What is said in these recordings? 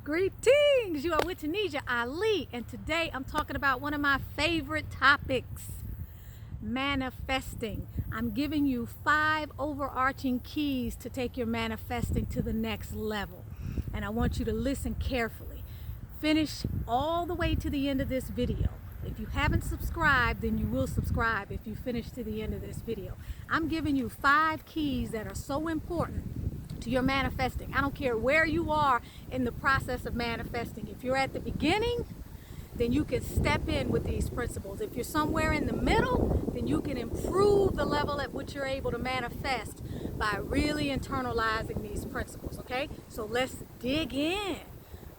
Greetings! You are with Tunisia Ali, and today I'm talking about one of my favorite topics, manifesting. I'm giving you 5 overarching keys to take your manifesting to the next level, and I want you to listen carefully. Finish all the way to the end of this video. If you haven't subscribed, then you will subscribe if you finish to the end of this video. I'm giving you 5 keys that are so important to your manifesting. I don't care where you are in the process of manifesting. If you're at the beginning, then you can step in with these principles. If you're somewhere in the middle, then you can improve the level at which you're able to manifest by really internalizing these principles, okay? So let's dig in.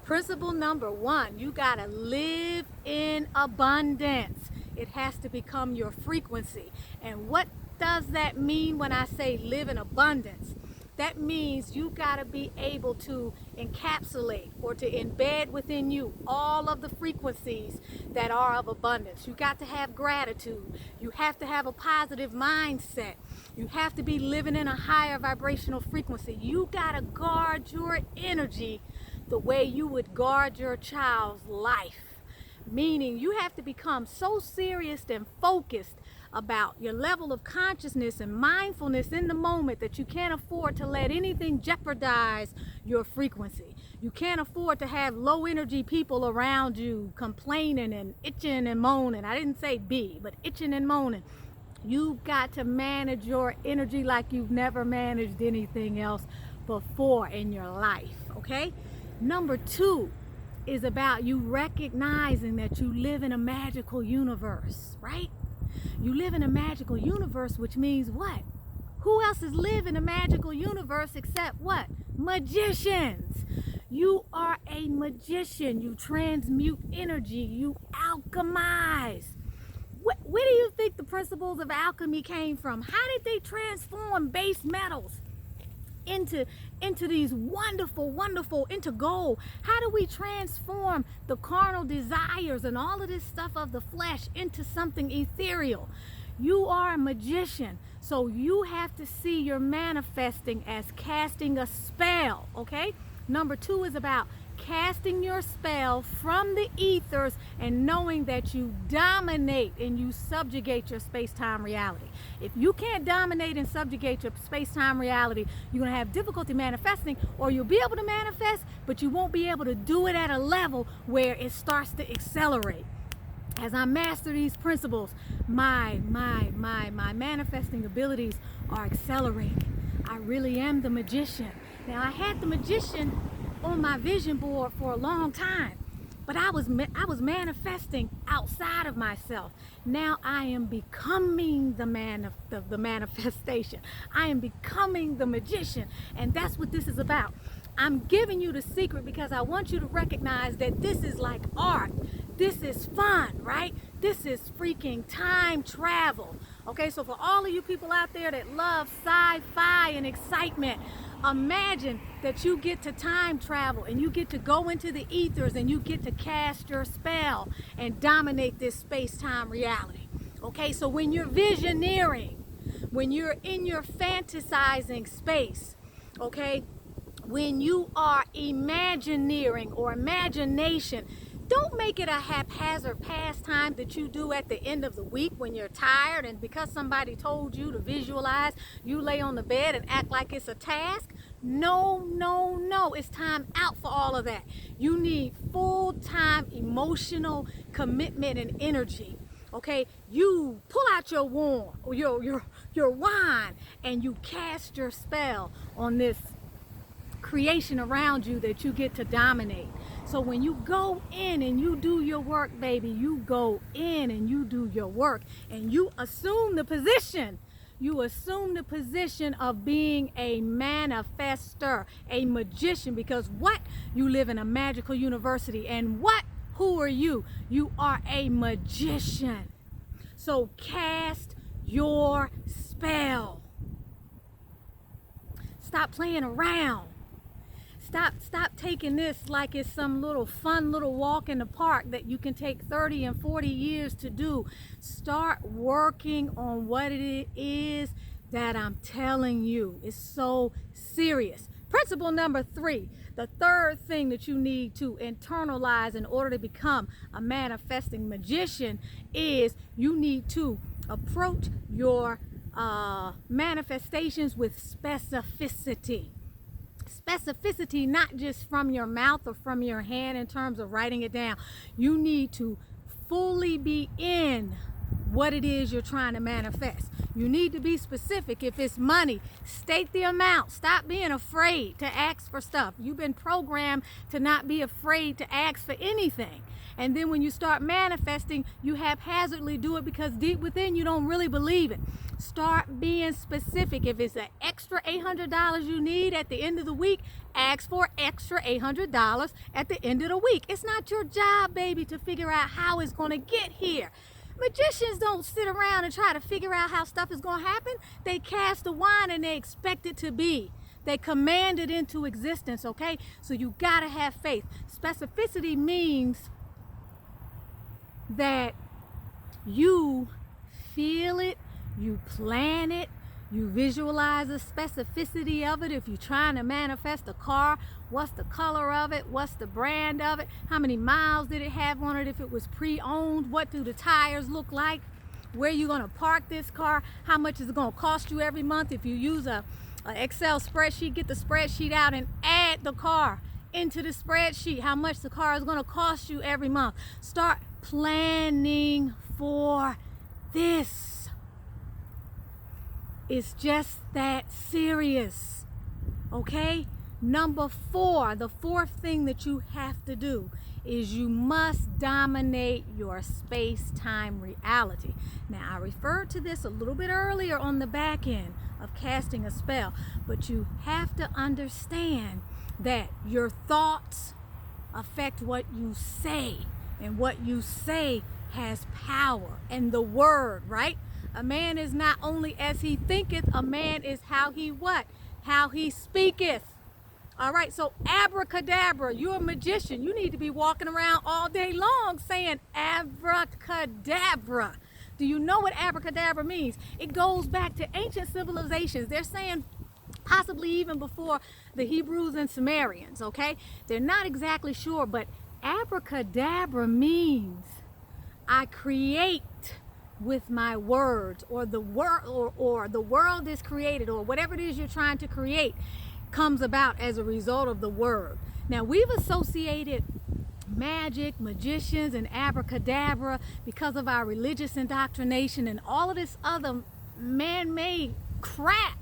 Principle number 1, you gotta live in abundance. It has to become your frequency. And what does that mean when I say live in abundance? That means you gotta be able to encapsulate or to embed within you all of the frequencies that are of abundance. You got to have gratitude. You have to have a positive mindset. You have to be living in a higher vibrational frequency. You gotta guard your energy the way you would guard your child's life. Meaning you have to become so serious and focused about your level of consciousness and mindfulness in the moment that you can't afford to let anything jeopardize your frequency. You can't afford to have low energy people around you complaining and itching and moaning. I didn't say be, but itching and moaning. You've got to manage your energy like you've never managed anything else before in your life, okay? Number 2 is about you recognizing that you live in a magical universe, right? You live in a magical universe, which means what? Who else is living in a magical universe except what? Magicians. You are a magician. You transmute energy. You alchemize. Where do you think the principles of alchemy came from? How did they transform base metals into these wonderful, into gold? How do we transform the carnal desires and all of this stuff of the flesh into something ethereal? You are a magician, so you have to see your manifesting as casting a spell, okay? Number 2 is about casting your spell from the ethers and knowing that you dominate and you subjugate your space-time reality. If you can't dominate and subjugate your space-time reality, you're going to have difficulty manifesting, or you'll be able to manifest, but you won't be able to do it at a level where it starts to accelerate. As I master these principles, my manifesting abilities are accelerating. I really am the magician. Now, I had the magician on my vision board for a long time, but I was manifesting outside of myself. Now I am becoming the manifestation. I am becoming the magician, and that's what this is about. I'm giving you the secret because I want you to recognize that this is like art. This is fun, right? This is freaking time travel. Okay, so for all of you people out there that love sci-fi and excitement, imagine that you get to time travel and you get to go into the ethers and you get to cast your spell and dominate this space-time reality. Okay, so when you're visioneering, when you're in your fantasizing space, okay, when you are imagineering or imagination, don't make it a haphazard pastime that you do at the end of the week when you're tired and because somebody told you to visualize, you lay on the bed and act like it's a task. No, no, no. It's time out for all of that. You need full-time emotional commitment and energy. Okay? You pull out your wand or your wand and you cast your spell on this creation around you that you get to dominate. So when you go in and you do your work, baby, you go in and you do your work and you assume the position. You assume the position of being a manifester, a magician, because what? You live in a magical university, and what? Who are you? You are a magician. So cast your spell. Stop playing around. Stop taking this like it's some little fun little walk in the park that you can take 30 and 40 years to do. Start working on what it is that I'm telling you. It's so serious. Principle number 3, The third thing that you need to internalize in order to become a manifesting magician is you need to approach your manifestations with specificity. Specificity, not just from your mouth or from your hand in terms of writing it down. You need to fully be in what it is you're trying to manifest. You need to be specific. If it's money, state the amount. Stop being afraid to ask for stuff. You've been programmed to not be afraid to ask for anything. And then when you start manifesting, you haphazardly do it because deep within you don't really believe it. Start being specific. If it's an extra $800 you need at the end of the week, ask for extra $800 at the end of the week. It's not your job, baby, to figure out how it's going to get here. Magicians don't sit around and try to figure out how stuff is going to happen. They cast the wand and they expect it to be. They command it into existence, okay? So you got to have faith. Specificity means that you feel it, you plan it, you visualize the specificity of it. If you're trying to manifest a car, what's the color of it? What's the brand of it? How many miles did it have on it if it was pre-owned? What do the tires look like? Where are you going to park this car? How much is it going to cost you every month? If you use a Excel spreadsheet, get the spreadsheet out and add the car into the spreadsheet. How much the car is going to cost you every month. Start planning for this. It's just that serious, okay? Number 4, the fourth thing that you have to do is you must dominate your space-time reality. Now, I referred to this a little bit earlier on the back end of casting a spell, but you have to understand that your thoughts affect what you say, and what you say has power. And the word, right? A man is not only as he thinketh, a man is how he what? How he speaketh. All right, so abracadabra, you're a magician. You need to be walking around all day long saying abracadabra. Do you know what abracadabra means? It goes back to ancient civilizations. They're saying possibly even before the Hebrews and Sumerians, okay? They're not exactly sure, but abracadabra means I create with my words, or the world is created, or whatever it is you're trying to create comes about as a result of the word. Now, we've associated magic, magicians, and abracadabra because of our religious indoctrination and all of this other man-made crap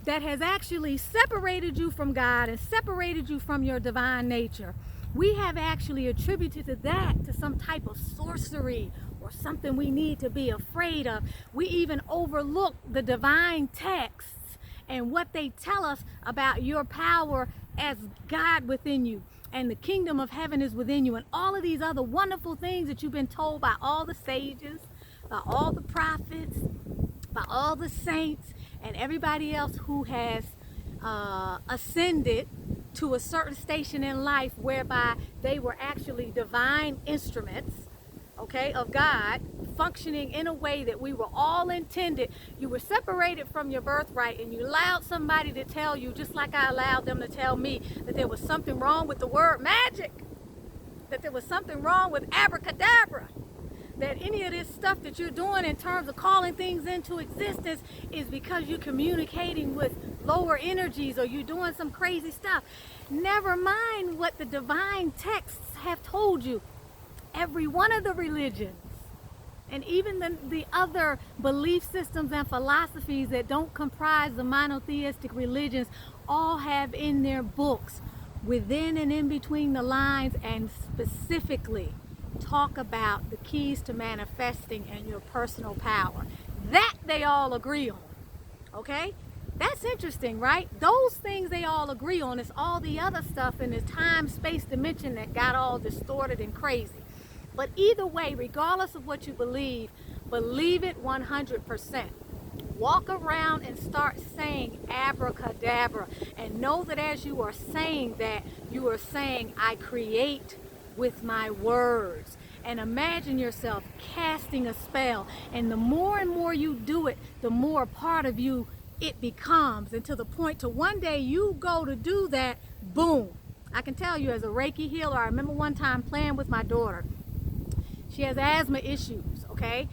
that has actually separated you from God and separated you from your divine nature. We have actually attributed to that to some type of sorcery or something we need to be afraid of. We even overlook the divine texts and what they tell us about your power as God within you, and the kingdom of heaven is within you, and all of these other wonderful things that you've been told by all the sages, by all the prophets, by all the saints, and everybody else who has ascended to a certain station in life whereby they were actually divine instruments, okay, of God, functioning in a way that we were all intended. You were separated from your birthright, and you allowed somebody to tell you, just like I allowed them to tell me, that there was something wrong with the word magic, that there was something wrong with abracadabra, that any of this stuff that you're doing in terms of calling things into existence is because you're communicating with lower energies, or you're doing some crazy stuff. Never mind what the divine texts have told you. Every one of the religions, and even the other belief systems and philosophies that don't comprise the monotheistic religions, all have in their books, within and in between the lines, and specifically talk about the keys to manifesting and your personal power. That they all agree on, okay? That's interesting, right? Those things they all agree on. It's all the other stuff in the time-space dimension that got all distorted and crazy. But either way, regardless of what you believe it 100%. Walk around and start saying abracadabra, and know that as you are saying that, you are saying, I create with my words. And imagine yourself casting a spell, and the more and more you do it, the more a part of you it becomes, and to the point to one day you go to do that, boom, I can tell you as a Reiki healer, I remember one time playing with my daughter. She has asthma issues, okay?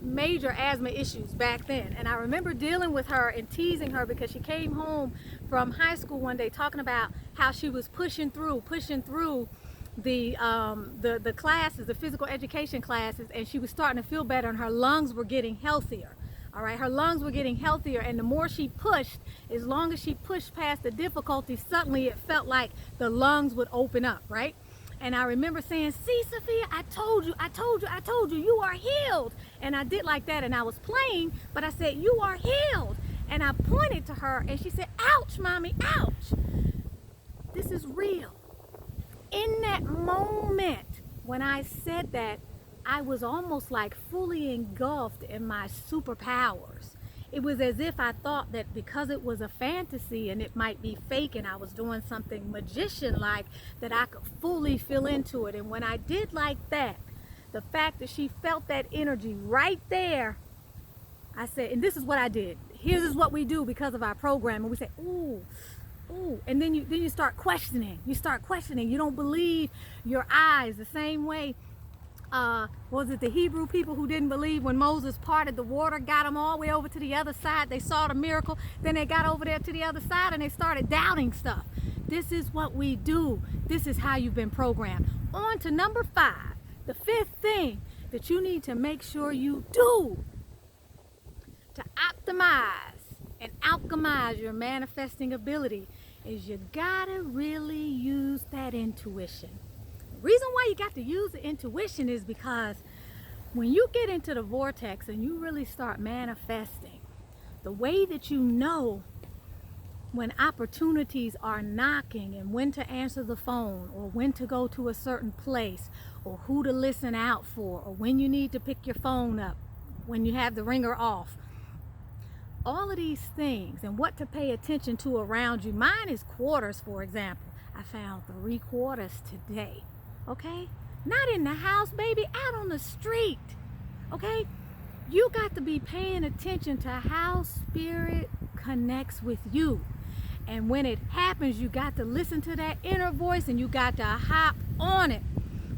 Major asthma issues back then. And I remember dealing with her and teasing her because she came home from high school one day talking about how she was pushing through the classes, the physical education classes, and she was starting to feel better and her lungs were getting healthier. All right, her lungs were getting healthier, and the more she pushed, as long as she pushed past the difficulty, suddenly it felt like the lungs would open up, right? And I remember saying, see, Sophia, I told you, you are healed. And I did like that, and I was playing, but I said, you are healed. And I pointed to her, and she said, ouch, mommy, ouch. This is real. In that moment, when I said that, I was almost like fully engulfed in my superpowers. It was as if I thought that because it was a fantasy and it might be fake and I was doing something magician-like, that I could fully feel into it. And when I did like that, the fact that she felt that energy right there, I said, and this is what I did. Here's what we do because of our program. And we say, ooh, ooh. And then you start questioning. You start questioning. You don't believe your eyes the same way. Was it the Hebrew people who didn't believe when Moses parted the water, got them all the way over to the other side? They saw the miracle. Then they got over there to the other side and they started doubting stuff. This is what we do. This is how you've been programmed. On to number 5. The 5th thing that you need to make sure you do to optimize and alchemize your manifesting ability is you gotta really use that intuition. The reason why you got to use the intuition is because when you get into the vortex and you really start manifesting, the way that you know when opportunities are knocking and when to answer the phone or when to go to a certain place or who to listen out for or when you need to pick your phone up, when you have the ringer off, all of these things and what to pay attention to around you. Mine is quarters, for example. I found 3 quarters today. Okay? Not in the house, baby, out on the street. Okay? You got to be paying attention to how spirit connects with you. And when it happens, you got to listen to that inner voice and you got to hop on it.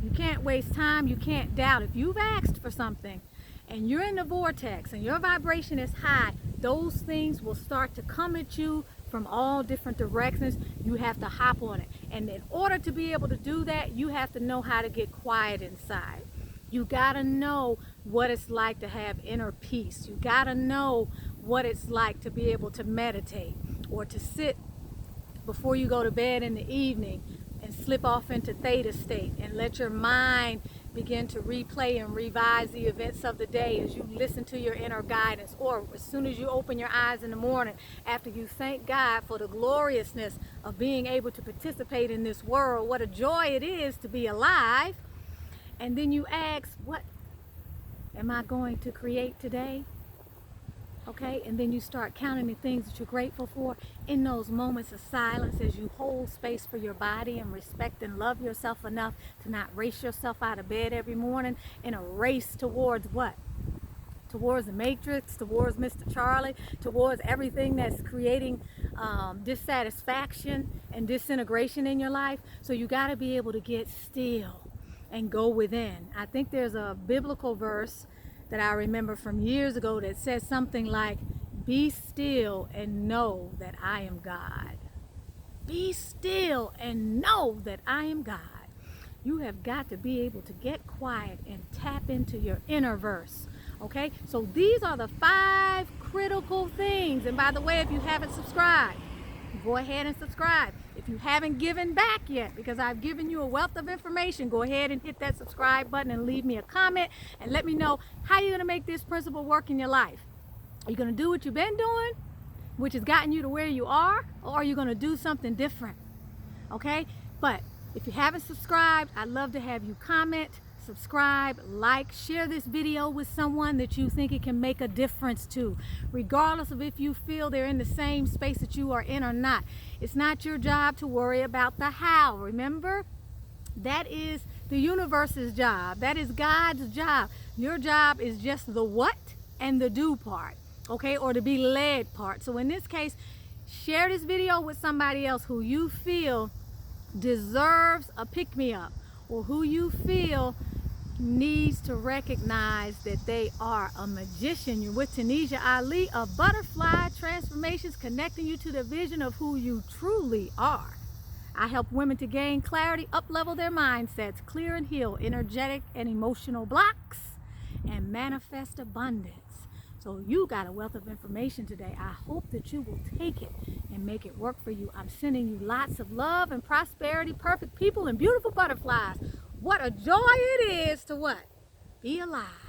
You can't waste time. You can't doubt. If you've asked for something and you're in the vortex and your vibration is high, those things will start to come at you from all different directions. You have to hop on it. And in order to be able to do that, you have to know how to get quiet inside. You got to know what it's like to have inner peace. You got to know what it's like to be able to meditate or to sit before you go to bed in the evening and slip off into theta state and let your mind begin to replay and revise the events of the day as you listen to your inner guidance, or as soon as you open your eyes in the morning after you thank God for the gloriousness of being able to participate in this world, what a joy it is to be alive. And then you ask, what am I going to create today? Okay, and then you start counting the things that you're grateful for in those moments of silence as you hold space for your body and respect and love yourself enough to not race yourself out of bed every morning in a race towards what? Towards the Matrix, towards Mr. Charlie, towards everything that's creating dissatisfaction and disintegration in your life. So you got to be able to get still and go within. I think there's a biblical verse that I remember from years ago that says something like, be still and know that I am God. Be still and know that I am God. You have got to be able to get quiet and tap into your inner verse. Okay, so these are the 5 critical things. And by the way, if you haven't subscribed, go ahead and subscribe. If you haven't given back yet, because I've given you a wealth of information, go ahead and hit that subscribe button and leave me a comment and let me know how you're going to make this principle work in your life. Are you going to do what you've been doing, which has gotten you to where you are, or are you going to do something different? Okay, but if you haven't subscribed, I'd love to have you comment, subscribe, like, share this video with someone that you think it can make a difference to, regardless of if you feel they're in the same space that you are in or not. It's not your job to worry about the how. Remember, that is the universe's job. That is God's job. Your job is just the what and the do part, okay, or to be led part. So in this case, share this video with somebody else who you feel deserves a pick-me-up, or who you feel needs to recognize that they are a magician. You're with Tanisha Ali of Butterfly Transformations, connecting you to the vision of who you truly are. I help women to gain clarity, up-level their mindsets, clear and heal energetic and emotional blocks, and manifest abundance. So you got a wealth of information today. I hope that you will take it and make it work for you. I'm sending you lots of love and prosperity, perfect people and beautiful butterflies. What a joy it is to what? Be alive.